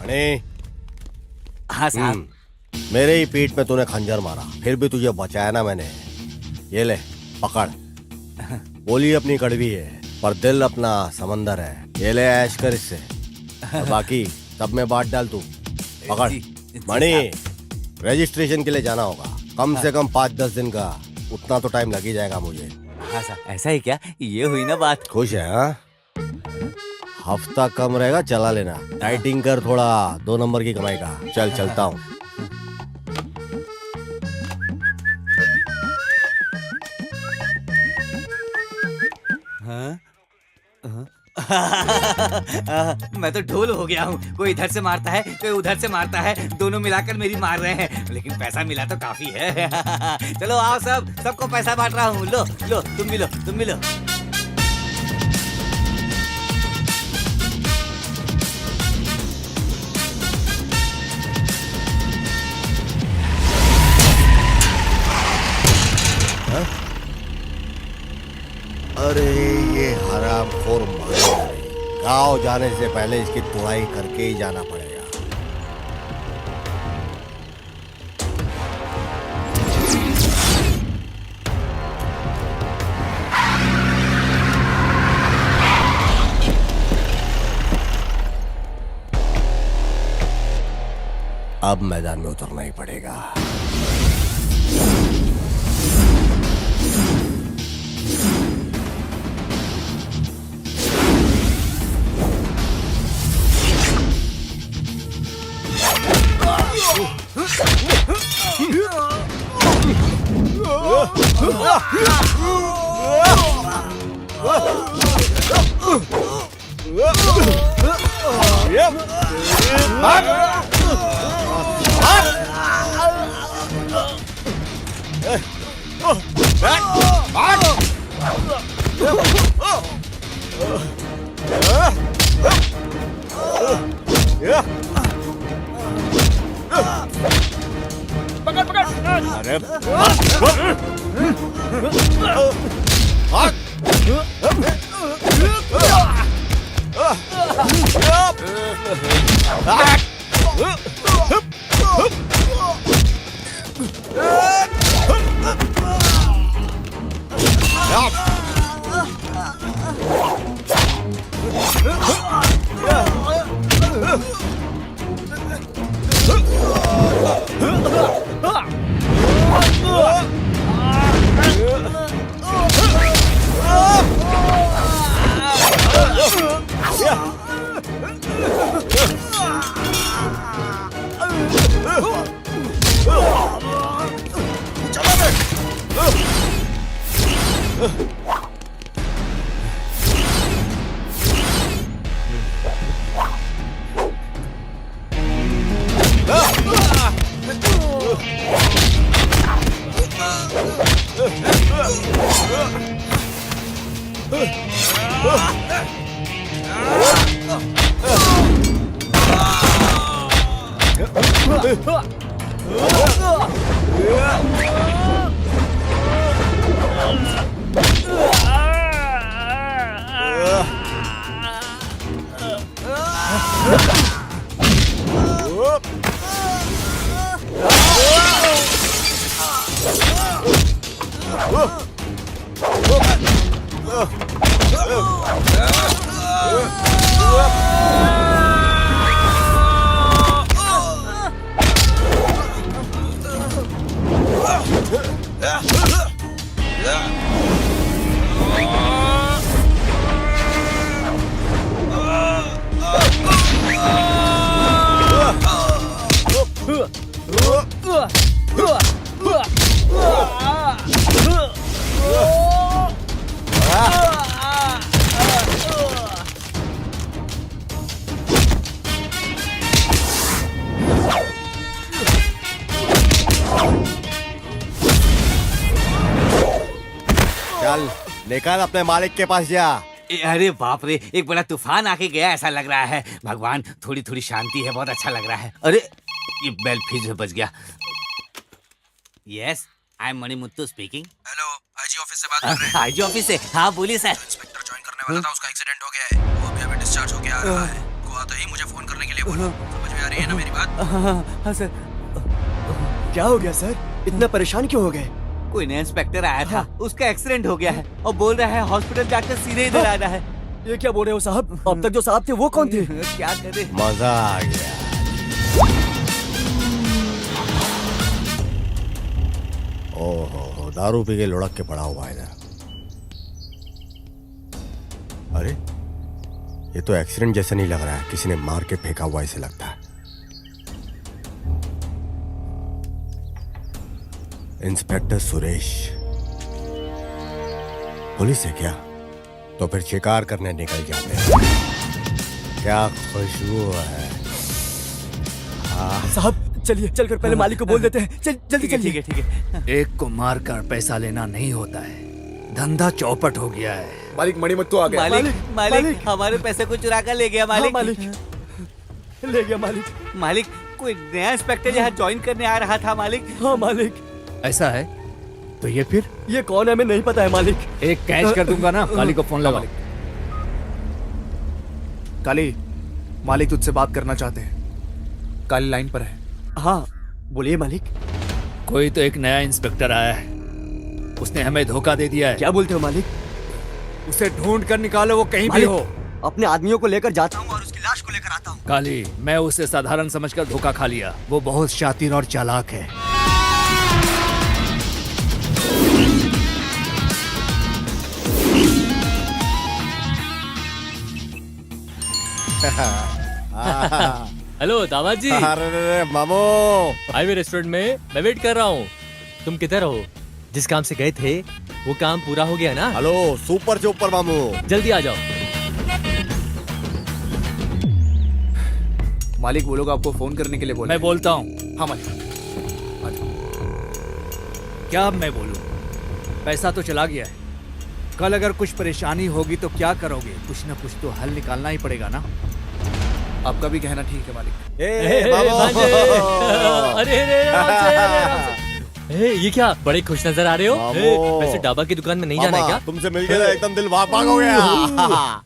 अरे हाँ साहब। मेरे ही पीठ में तूने खंजर मारा, फिर भी तुझे बचाया ना मैंने। ये ले पकड़। बोली अपनी कड़वी है पर दिल अपना समंदर है। ये ले ऐश कर इससे, और बाकी सब में बांट डाल तू। पकड़। जी मणि, साहब। रजिस्ट्रेशन के लिए जाना होगा, कम से कम 5-10 दिन का, उतना तो टाइम लग ही जाएगा मुझे। हाँ साहब, ऐसा है क्या? ये हुई ना बात। खुश है हाँ? हफ्ता कम रहेगा, चला लेना। डाइटिंग कर थोड़ा, 2 नंबर की कमाई का। चल चलता हूँ। हाँ? हाँ? मैं तो ढोल हो गया हूँ। कोई इधर से मारता है, कोई उधर से मारता है, दोनों मिलाकर मेरी मार रहे हैं, लेकिन पैसा मिला तो काफी है। चलो आओ सब, सबको पैसा बांट रहा हूँ। लो लो, तुम भी लो, तुम भी लो। अरे ये हरामखोर मारेगा नहीं। गाँव जाने से पहले इसकी तुड़ाई करके ही जाना पड़ेगा। अब मैदान में उतरना ही पड़ेगा। चल निकल, अपने मालिक के पास जा। अरे बाप रे, एक बड़ा तूफान आके गया ऐसा लग रहा है। भगवान, थोड़ी थोड़ी शांति है, बहुत अच्छा लग रहा है। अरे ये बेल फिर से बज गया। Yes, I am Manimuthu speaking. Hello, IG office से बात कर रहे हैं। आईजी ऑफिस से? हाँ बोलिए सर। इंस्पेक्टर ज्वाइन करने वाला था, उसका एक्सीडेंट हो गया है। वो अभी डिस्चार्ज होके आ रहा है। को आते ही मुझे फोन करने के लिए बोलो। समझ में रही है ना मेरी बात? हाँ सर। क्या हो गया सर? इतना परेशान क्यों हो गए? कोई नया इंस्पेक्टर आया था, उसका एक्सीडेंट हो गया है और बोल रहा है हॉस्पिटल जाकर सीधे इधर आना है। ये क्या बोल रहे हो साहब? अब तक जो साहब थे वो कौन थे? क्या करे? मजा आ गया। ओहो, दारू पी के लुढ़क के पड़ा हुआ है इधर। अरे ये तो एक्सीडेंट जैसा नहीं लग रहा है, किसी ने मार के फेंका हुआ ऐसे लगता है। इंस्पेक्टर सुरेश पुलिस है क्या? तो फिर शिकार करने निकल जाते हैं। क्या खुशबू है। साहब चलिए, चलकर पहले मालिक को बोल देते हैं। जल्दी चलिए। ठीक है। एक को मारकर पैसा लेना नहीं होता है, धंधा चौपट हो गया है। मालिक मणिमुत्तु आ गया। मालिक हमारे पैसे को चुरा कर ले गया। मालिक मालिक ले गया। मालिक मालिक कोई नया इंस्पेक्टर यहाँ ज्वाइन करने आ रहा था मालिक। हाँ मालिक। ऐसा है तो ये फिर ये कौन है हमें नहीं पता है मालिक। एक कैच कर दूंगा ना। काली को फोन लगाओ। काली, मालिक तुझसे बात करना चाहते हैं। काली लाइन पर है। हाँ बोलिए मालिक। कोई तो एक नया इंस्पेक्टर आया है, उसने हमें धोखा दे दिया है। क्या बोलते हो मालिक? उसे ढूंढ कर निकालो, वो कहीं भी मालिक, हो। अपने आदमियों को लेकर जाता हूँ और उसकी लाश को लेकर आता हूँ। काली, मैं उसे साधारण समझकर धोखा खा लिया। वो बहुत शातिर और चालाक है। हेलो दामाद जी, अरे मामू, हाईवे रेस्टोरेंट में मैं वेट कर रहा हूँ। तुम किधर हो? जिस काम से गए थे वो काम पूरा हो गया ना? हेलो सुपर सुपर मामू। जल्दी आ जाओ। मालिक वो लोग आपको फोन करने के लिए बोले। मैं बोलता हूँ। हाँ मालिक। क्या अब मैं बोलूं? पैसा तो चला गया है। कल अगर कुछ परेशानी होगी तो क्या करोगे? कुछ ना कुछ तो हल निकालना ही पड़ेगा ना। आपका भी कहना ठीक है मालिक। भांजे। अरे आराम से, आराम से। ये क्या बड़े खुश नजर आ रहे हो? मामू। वैसे डाबा की दुकान में नहीं जाना है क्या? तुमसे मिल के ना एकदम दिल भाग भाग हो गया।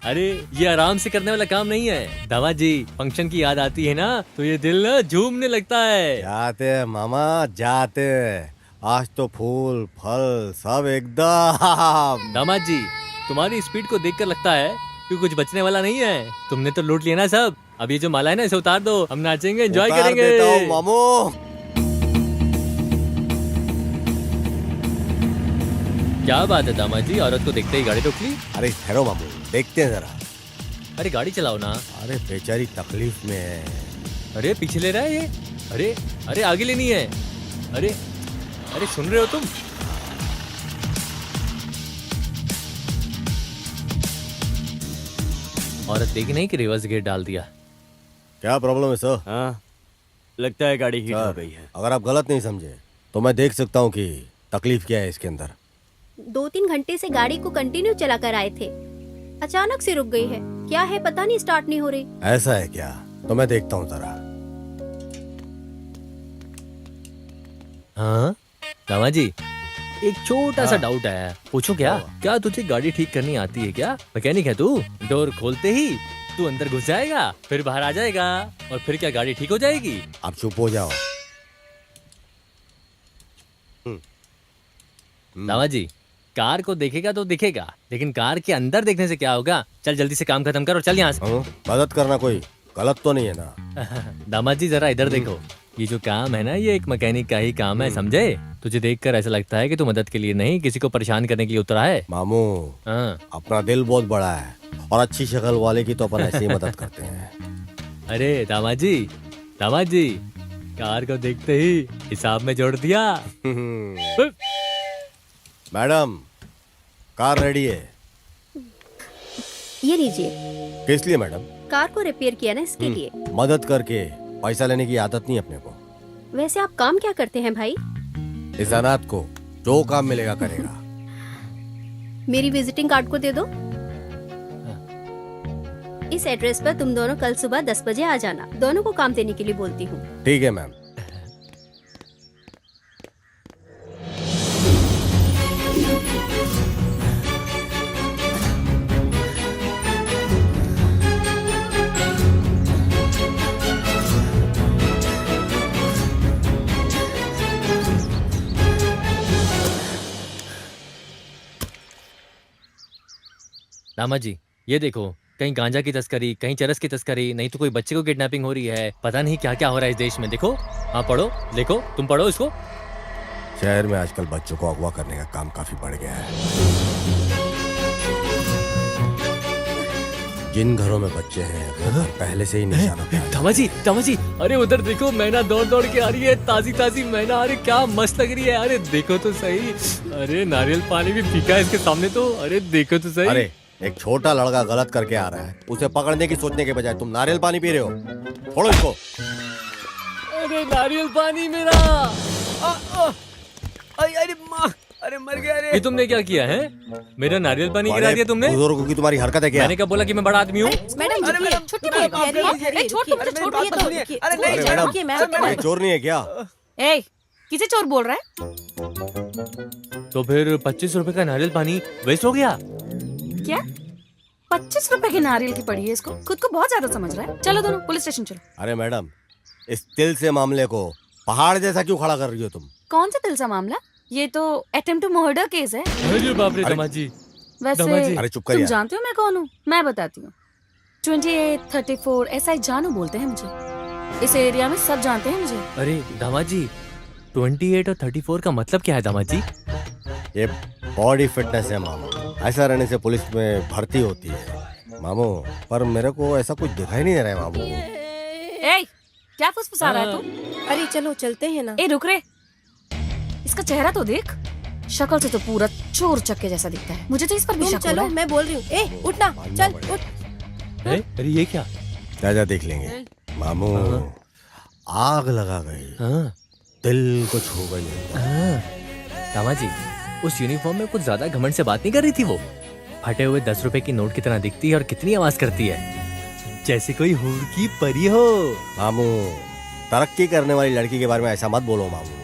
अरे ये आराम से करने वाला काम नहीं है दामाद जी। फंक्शन की याद आती है ना तो ये दिल ना झूमने लगता है। जाते हैं मामा जाते। आज तो फूल फल सब एकदम। दामाद जी तुम्हारी स्पीड को देखकर लगता है कि कुछ बचने वाला नहीं है। तुमने तो लूट लिया ना सब। अब ये जो माला है ना इसे उतार दो, हम नाचेंगे, एंजॉय उतार करेंगे। देता हूँ मामू। क्या बात है दामाद जी, औरत को देखते ही गाड़ी रोक ली? अरे ठहरो मामू, देखते हैं जरा। अरे गाड़ी चलाओ ना। अरे बेचारी तकलीफ में है। अरे पीछे ले रहा है ये। अरे अरे आगे लेनी है। अरे अरे सुन रहे हो तुम? औरत देखी नहीं कि रिवर्स गियर डाल दिया। क्या प्रॉब्लम है सर? हाँ लगता है गाड़ी हिट हो सर, गई है। अगर आप गलत नहीं समझे तो मैं देख सकता हूँ कि तकलीफ क्या है इसके अंदर। 2-3 घंटे से गाड़ी को कंटिन्यू चला कर आए थे, अचानक से रुक गई है। क्या है पता नहीं, स्टार्ट नहीं हो रही। ऐसा है क्या? तो मैं देखता हूँ जरा। हाँ दामाद जी, एक छोटा सा डाउट आया है, पूछो क्या? क्या तुझे गाड़ी ठीक करनी आती है क्या? मैकेनिक है तू? डोर खोलते ही तू अंदर घुस जाएगा, फिर बाहर आ जाएगा और फिर क्या गाड़ी ठीक हो जाएगी? आप चुप हो जाओ। दामाद जी, कार को देखेगा तो दिखेगा, लेकिन कार के अंदर देखने से क्या होगा? चल जल्दी से काम खत्म कर और चल यहाँ से। मदद करना कोई गलत तो नहीं है ना? दामाद जी जरा इधर देखो, ये जो काम है ना ये एक मैकेनिक का ही काम है, समझे? तुझे देखकर ऐसा लगता है कि तू मदद के लिए नहीं किसी को परेशान करने के लिए उतरा है। मामू, हाँ। अपना दिल बहुत बड़ा है और अच्छी शक्ल वाले की तो अपन ऐसे ही मदद करते हैं। अरे दामाद जी कार को देखते ही हिसाब में जोड़ दिया। मैडम, कार रेडी है। ये लीजिए। किस लिए मैडम? कार को रिपेयर किया ना, इसके लिए। मदद करके पैसा लेने की आदत नहीं अपने को। वैसे आप काम क्या करते हैं भाई? इस अनाथ को जो काम मिलेगा करेगा। मेरी विजिटिंग कार्ड को दे दो। इस एड्रेस पर तुम दोनों कल सुबह 10 बजे आ जाना। दोनों को काम देने के लिए बोलती हूँ। ठीक है मैम। दामाद जी ये देखो, कहीं गांजा की तस्करी, कहीं चरस की तस्करी, नहीं तो कोई बच्चे को किडनैपिंग हो रही है। पता नहीं क्या क्या हो रहा है इस देश में। देखो, हाँ पढ़ो, देखो, तुम पढ़ो इसको। शहर में आजकल बच्चों को अगवा करने का काम काफी बढ़ गया है। जिन घरों में बच्चे हैं वो घर पहले से ही निशाना पे आ गए। दामाद जी, अरे उधर देखो, मैना दौड़ दौड़ के आ रही है, ताजी ताजी मैना। अरे क्या मस्त लग रही है। अरे देखो तो सही, अरे नारियल पानी भी फीका है इसके सामने तो। अरे देखो तो सही। अरे एक छोटा लड़का गलत करके आ रहा है, उसे पकड़ने की सोचने के बजाय तुम नारियल पानी पी रहे हो। छोड़ो इसको। अरे नारियल पानी मेरा। अरे माँ, अरे मर गया रे। ये तुमने क्या किया है? मेरा नारियल पानी गिरा दिया तुमने। बुजुर्गों की तुम्हारी हरकत है क्या? मैंने कब बोला कि मैं बड़ा आदमी हूँ? मैडम रुकिए, छुट्टी दे दीजिए। छोड़ दीजिए। अरे नहीं, रुकिए, मैं ये चोर नहीं है क्या? ए, किसे चोर बोल रहा है? तो फिर 25 रुपए का नारियल पानी वेस्ट हो गया। क्या 25 रुपए की नारियल की पड़ी है इसको? खुद को बहुत ज्यादा समझ रहा है। चलो दोनों पुलिस स्टेशन चलो। अरे मैडम, इस तिल से मामले को पहाड़ जैसा क्यों खड़ा कर रही हो तुम? कौन सा दिल सा मामला? ये तो अटेम्प्ट टू मर्डर केस है। अरे बाप रे दामाद जी। वैसे अरे चुप कर तुम यार। जानते हो मैं कौन हूँ? मैं बताती हूँ। 28, 34 SI जानू बोलते हैं मुझे। इस एरिया में सब जानते हैं मुझे। अरे दामाद जी, 28 और 34 का मतलब क्या है दामाद जी? ये बॉडी फिटनेस है मामू। ऐसा रहने से पुलिस में भर्ती होती है मामू। पर मेरे को ऐसा कुछ दिखाई नहीं दे रहा है मामू। ए, क्या फुसफुसा रहा है तू? अरे चलो चलते हैं ना। ए रुक रे, इसका चेहरा तो देख, शक्ल से तो पूरा चोर चक्के जैसा दिखता है। मुझे तो इस पर भी तुम शक हो चलो, रहा है। मैं बोल रही हूँ। ए उठना, चल उठ। अरे ये क्या? जा देख लेंगे मामू। आग लगा गई, हाँ दिल को छू गई। दामाद जी, उस यूनिफॉर्म में कुछ ज्यादा घमंड से बात नहीं कर रही थी वो? फटे हुए 10 रुपए की नोट की तरह दिखती है और कितनी आवाज करती है, जैसे कोई हूर की परी हो। मामू, तरक्की करने वाली लड़की के बारे में ऐसा मत बोलो मामू।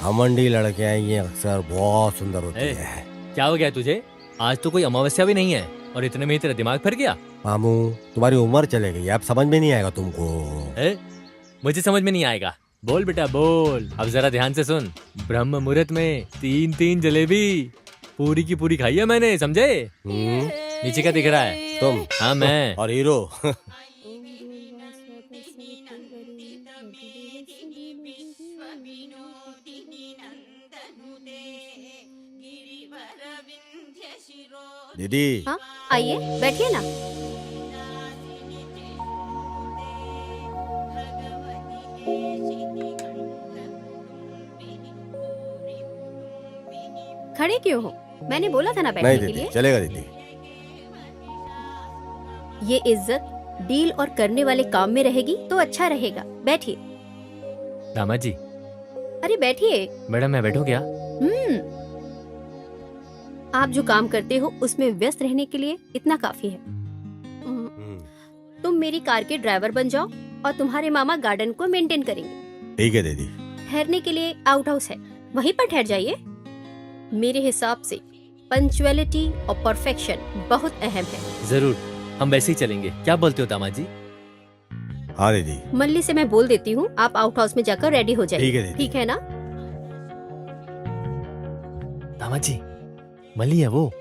घमंडी लड़कियां ये अक्सर बहुत सुंदर होती ए, है। क्या हो गया तुझे? आज तो कोई अमावस्या भी नहीं है और इतने में ही तेरा दिमाग फिर गया। मामू, तुम्हारी उम्र चले गई, अब समझ में नहीं आएगा तुमको। मुझे समझ में नहीं आएगा। बोल बेटा बोल। अब जरा ध्यान से सुन। ब्रह्म मुहूर्त में 3 जलेबी पूरी की पूरी खाई है मैंने, समझे? नीचे क्या दिख रहा है? तुम? हाँ मैं। और हीरो? दीदी, हाँ आइए, बैठिए ना। खड़े क्यों हो? मैंने बोला था ना नहीं बैठने के दीदी, लिए। चलेगा दीदी। ये इज्जत डील और करने वाले काम में रहेगी तो अच्छा रहेगा। बैठिए। दामाद जी। अरे बैठिए। मैडम मैं बैठूं क्या? आप जो काम करते हो उसमें व्यस्त रहने के लिए इतना काफी है। तुम मेरी कार के ड्राइवर बन जाओ और तुम्हारे मामा गार्डन को मेंटेन करेंगे। ठीक है दीदी। ठहरने के लिए आउट हाउस है, वहीं पर ठहर जाइए। मेरे हिसाब से पंक्चुअलिटी और परफेक्शन बहुत अहम है। जरूर, हम वैसे ही चलेंगे। क्या बोलते हो दामाद जी? हाँ दीदी। मल्ली से मैं बोल देती हूँ, आप आउट हाउस में जाकर रेडी हो जाइए। ठीक है दीदी। ठीक है ना? दामाद जी, मली है वो।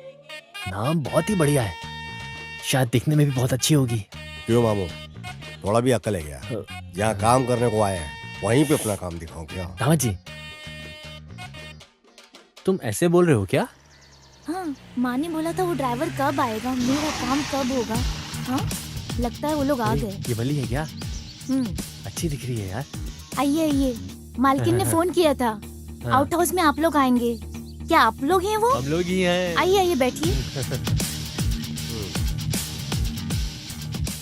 नाम बहुत ही बढ़िया है, शायद दिखने में भी बहुत अच्छी होगी। क्यों मामू, थोड़ा भी अक्ल है क्या? जहाँ काम करने को आए हैं वहीं पे अपना काम दिखाओ क्या? दामाद जी, तुम ऐसे बोल रहे हो क्या? हाँ, माँ ने बोला था वो ड्राइवर कब आएगा, मेरा काम कब होगा। हाँ, लगता है वो लोग आ गए। ये मली है क्या? अच्छी दिख रही है यार। आइए आइए, मालकिन ने फोन किया था, आउट हाउस में आप लोग आएंगे। क्या आप लोग हैं वो? हम लोग ही हैं। आइए आइए, बैठिए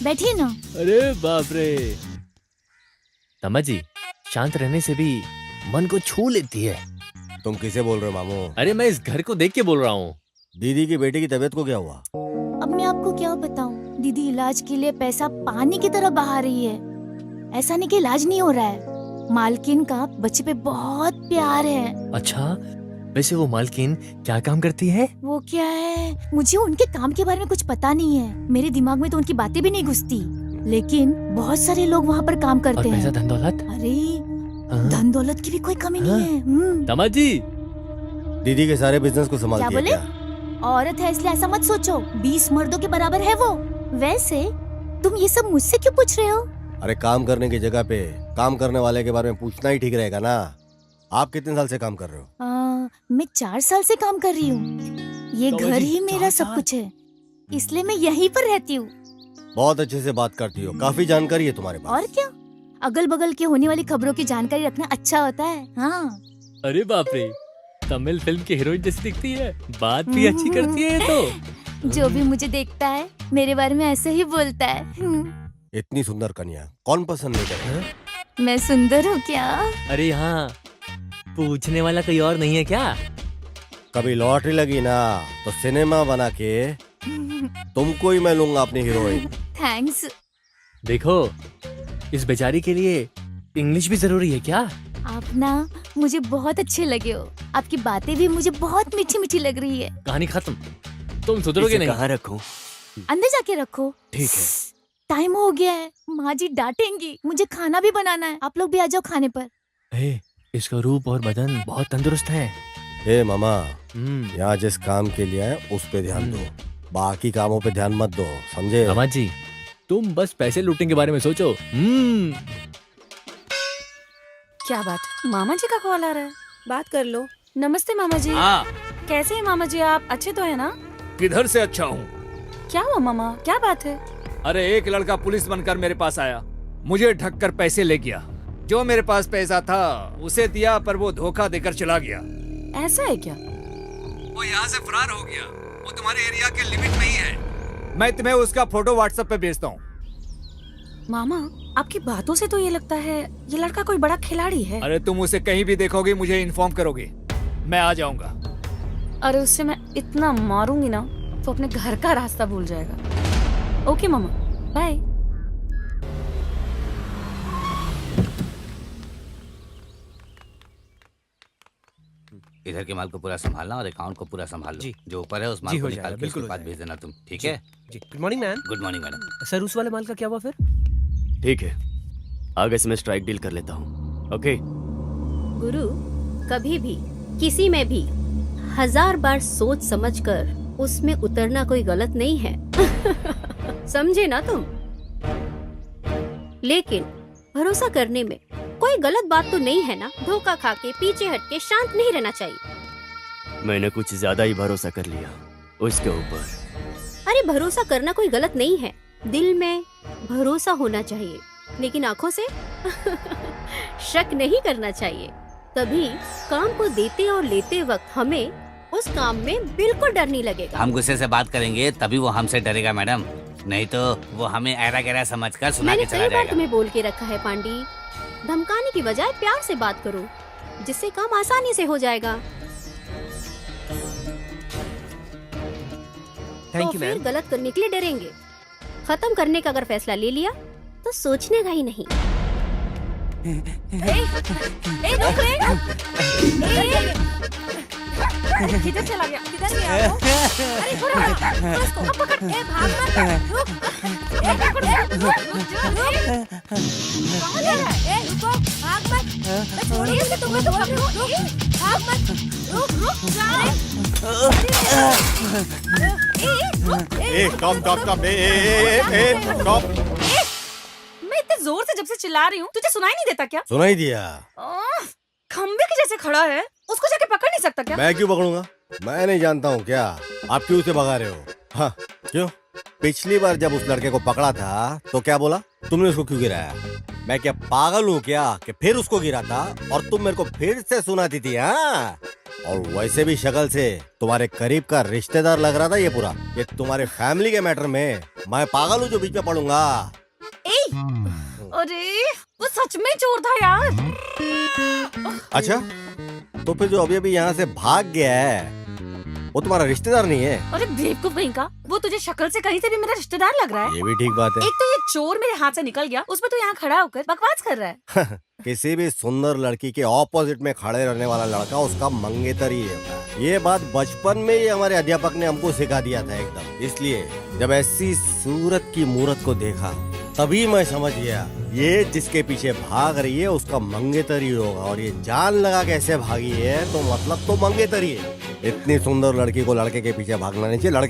बैठिए ना। अरे बाप रे। दामाद जी, शांत रहने से भी मन को छू लेती है। तुम किसे बोल रहे हो मामू? अरे मैं इस घर को देख के बोल रहा हूँ। दीदी की बेटी की तबीयत को क्या हुआ? अब मैं आपको क्या बताऊं, दीदी इलाज के लिए पैसा पानी की तरह बहा रही है। ऐसा नहीं कि इलाज नहीं हो रहा है, मालकिन का बच्चे पे बहुत प्यार है। अच्छा, वैसे वो मालकिन क्या काम करती है? वो क्या है, मुझे उनके काम के बारे में कुछ पता नहीं है। मेरे दिमाग में तो उनकी बातें भी नहीं घुसती, लेकिन बहुत सारे लोग वहाँ पर काम करते और पैसा हैं। धन दौलत? अरे धन दौलत की भी कोई कमी नहीं है। दामाद जी, दीदी के सारे बिजनेस को क्या संभालती है बोले? क्या? औरत है इसलिए ऐसा मत सोचो, 20 मर्दों के बराबर है वो। वैसे तुम ये सब मुझसे क्यों पूछ रहे हो? अरे काम करने की जगह पे काम करने वाले के बारे में पूछना ही ठीक रहेगा ना। आप कितने साल से काम कर रहे हो? मैं 4 साल से काम कर रही हूँ। ये घर ही मेरा सब कुछ है, इसलिए मैं यहीं पर रहती हूँ। बहुत अच्छे से बात करती हो, काफी जानकारी है तुम्हारे पास। और क्या, अगल बगल के होने वाली खबरों की जानकारी रखना अच्छा होता है। हाँ। अरे बाप रे, तमिल फिल्म की हीरोइन जैसी दिखती है, बात भी अच्छी करती है ये तो। जो भी मुझे देखता है मेरे बारे में ऐसे ही बोलता है। इतनी सुंदर कन्या कौन पसंद नहीं करे? मैं सुंदर हूँ क्या? अरे यहाँ पूछने वाला कोई और नहीं है क्या? कभी लॉटरी लगी ना तो सिनेमा बना के तुमको ही मैं लूंगा अपनी हीरोइन। थैंक्स। देखो, इस बेचारी के लिए इंग्लिश भी जरूरी है क्या? आप ना मुझे बहुत अच्छे लगे हो, आपकी बातें भी मुझे बहुत मीठी मीठी लग रही है। कहानी खत्म, तुम सुधरोगे नहीं। कहाँ रखूं? अंदर जाके रखो। ठीक है। टाइम हो गया है, माँ जी डांटेंगी, मुझे खाना भी बनाना है। आप लोग भी आ जाओ खाने पर। इसका रूप और बदन बहुत तंदुरुस्त है। हे मामा, यहाँ जिस काम के लिए है उस पे ध्यान दो, बाकी कामों पे ध्यान मत दो, समझे? मामा जी, तुम बस पैसे लूटने के बारे में सोचो। क्या बात, मामा जी का कॉल आ रहा है, बात कर लो। नमस्ते मामा जी। हाँ, कैसे हैं मामा जी आप? अच्छे तो है ना? किधर से अच्छा हूँ? क्या हुआ मामा, क्या बात है? अरे एक लड़का पुलिस बनकर मेरे पास आया, मुझे ढककर पैसे ले गया। जो मेरे पास पैसा था उसे दिया, पर वो धोखा देकर चला गया। ऐसा है क्या? वो यहाँ से फरार हो गया। वो तुम्हारे एरिया के लिमिट में ही है। मैं तुम्हें उसका फोटो व्हाट्सएप पे भेजता हूँ। मामा, आपकी बातों से तो ये लगता है ये लड़का कोई बड़ा खिलाड़ी है। अरे तुम उसे कहीं भी देखोगे मुझे इन्फॉर्म करोगे, मैं आ जाऊंगा। अरे उससे मैं इतना मारूंगी ना तो अपने घर का रास्ता भूल जाएगा। ओके मामा, बाय। इधर के माल को पूरा संभालना और अकाउंट को पूरा संभाल लो। जी। जो ऊपर है उस माल जी, को हो निकाल जाएगा, के बिल्कुल उसके हो बाद भेज देना तुम, ठीक जी, है? जी। Good morning ma'am. Good morning madam. Sir, उस वाले माल का क्या हुआ फिर? ठीक है, आगे से मैं स्ट्राइक डील कर लेता हूँ। ओके। गुरु, कभी भी किसी में भी 1000 बार सोच समझकर उसमें उतरना कोई गलत नहीं है। समझे ना तुम? लेकिन भरोसा करने में कोई गलत बात तो नहीं है ना? धोखा खा के पीछे हट के शांत नहीं रहना चाहिए। मैंने कुछ ज्यादा ही भरोसा कर लिया उसके ऊपर। अरे भरोसा करना कोई गलत नहीं है, दिल में भरोसा होना चाहिए, लेकिन आंखों से शक नहीं करना चाहिए। तभी काम को देते और लेते वक्त हमें उस काम में बिल्कुल डर नहीं लगेगा। हम गुस्से से बात करेंगे तभी वो हमसे डरेगा मैडम, नहीं तो वो हमें ऐरा गैरा समझकर सुना मैंने के चला कई बार जाएगा। तुम्हें बोल के रखा है पांडी, धमकाने की बजाय प्यार से बात करो, जिससे काम आसानी से हो जाएगा। थैंक तो यू फिर मैम। गलत करने के लिए डरेंगे। खत्म करने का अगर फैसला ले लिया तो सोचने का ही नहीं। रुक रे। किधर चला गया? किधर गया वो? अरे थोड़ा उसको पकड़। भाग मत। रुक। पकड़। रुक जा। कहाँ जा रहा है? रुको, भाग मत। छोड़िए इसे, तुम्हें तो रुक। भाग मत। रुक जा। मैं इतने जोर से जब से चिल्ला रही हूँ, तुझे सुनाई नहीं देता क्या? सुनाई दिया। खंबे के जैसे खड़ा है, उसको जाके पकड़ नहीं सकता क्या? मैं क्यों पकड़ूंगा? मैं नहीं जानता हूँ क्या? आप क्यों उसे भगा रहे हो? हाँ, क्यों? पिछली बार जब उस लड़के को पकड़ा था तो क्या बोला? तुमने उसको क्यों गिराया? मैं क्या पागल हूँ क्या कि फिर उसको गिरा था और तुम मेरे को फिर से सुनाती थी? हाँ, और वैसे भी शक्ल से तुम्हारे करीब का रिश्तेदार लग रहा था ये पूरा। ये तुम्हारे फैमिली के मैटर में मैं पागल हूँ जो बीच में पड़ूंगा? अरे वो सच में चोर था यार। अच्छा, तो फिर जो अभी अभी यहाँ से भाग गया है वो तुम्हारा रिश्तेदार नहीं है? अरे बेवकूफ कहीं का, वो तुझे शक्ल से कहीं से भी मेरा रिश्तेदार लग रहा है। ये भी ठीक बात है। एक तो ये चोर मेरे हाथ से निकल गया, उसमें तो यहाँ खड़ा होकर बकवास कर रहा है। किसी भी सुंदर लड़की के ऑपोजिट में खड़े रहने वाला लड़का उसका मंगेतर ही है। ये बात बचपन में ही हमारे अध्यापक ने हमको सिखा दिया था एकदम। इसलिए जब ऐसी सूरत की मूरत को देखा तभी मैं समझ गया ये जिसके पीछे भाग रही है उसका मंगेतर ही होगा, और ये जान लगा कैसे भागी है तो मतलब तो मंगेतर ही है। इतनी सुंदर लड़की को लड़के के पीछे भागना नहीं चाहिए, लड़के